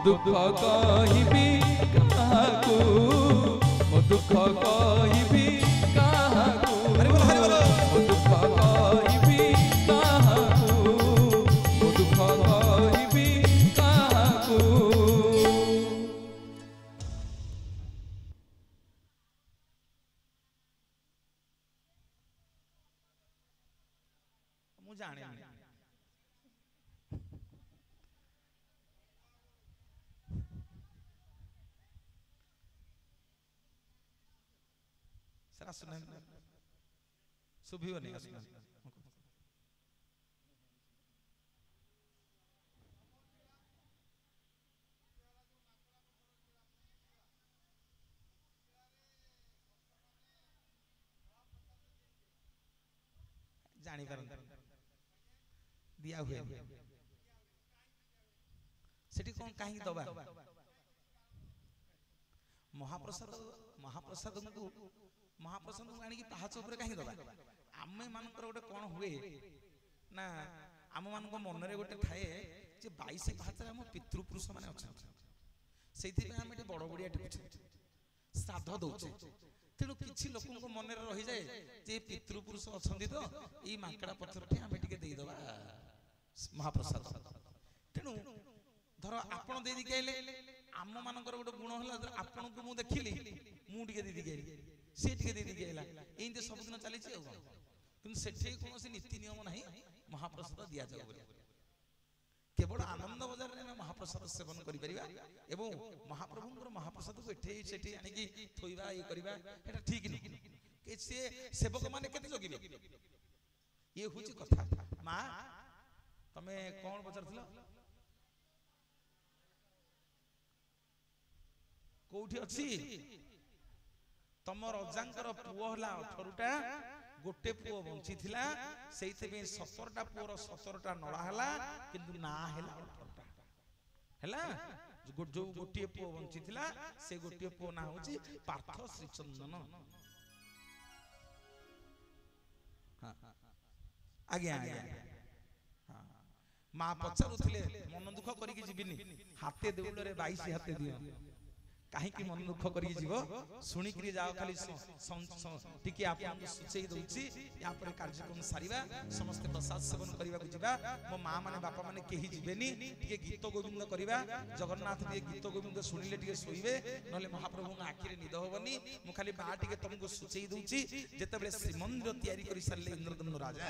दुख कहिबी काहाकू मो दुख कहिबी काहाकू मो दुख कहिबी काहाकू मो दुख कहिबी काहाकू। मु जाने सर आसुना शुभिबनी आसुना जानी पार दिया हुए सेठी कौन कहीं दबा महाप्रसाद महाप्रसाद को महाप्रसाद को आनी पाहाच ऊपर कहीं दबा आमे मानकर गोटे कौन हुए ना आम मान मन में गोटे थाए जे 22 पाहाच आम पितृपुरुष माने अच्छा से आम बड़ बड़िया श्राद्ध दौचे तेणु किसी लोक मन रही जाए जे पितृपुरुष अच्छा तो ये मांकड़ा पत्थर टी आम देदेबा महाप्रसाद तेणु धर आपण दे दिके आइले आम मानकर गोटे गुण है आपन को मु देखिली मुझे दे दिके आइली से टिके दे दिके आइला एंते सब दिन चली छी किंतु सेठी कोनोसी नीति नियम नाही महाप्रसाद दिया जाऊ केवल आनंद बजार में महाप्रसाद सेवन करि परिबा एवं महाप्रभुंकर महाप्रसाद को एठे सेठी आनी की थोइबा ये करबा एटा ठीक नहीं के से सेवक माने केते जगिबे ये होची कथा मां तमे कोन पचरथिलो कोठी अछि तम रजांकर पुओ हला 18टा गोटे पुओ बंची थिला सेइते में 17टा पुओर 17टा नळा हला किंतु ना हला 18टा हला जो गोटे पुओ बंची थिला से गोटे पुओ ना होची पार्थ श्रीचंदन। हां आगे आगे हां मां पचारुथिले मन दुख करी कि जिबिनी हाथे देउलरे 22 हाथे दियो कहीं की मन दुख करी जीवो सुनी करी जाओ खाली टिके आपन सुचेई दउची या पर कार्यक्रम सारीबा समस्त प्रसाद सेवन करबा को जिबा मो मां माने बापा माने केही जिबेनी टिके गीत गोविंद करबा जगन्नाथ टिके गीत गोविंद सुनिले टिके सोइबे नले महाप्रभु आखिरे निद होबनी मु खाली बा टिके तुमको सुचेई दउची जेते बेले श्री मंदिर तयारी करी सरले इंद्रदम्न राजा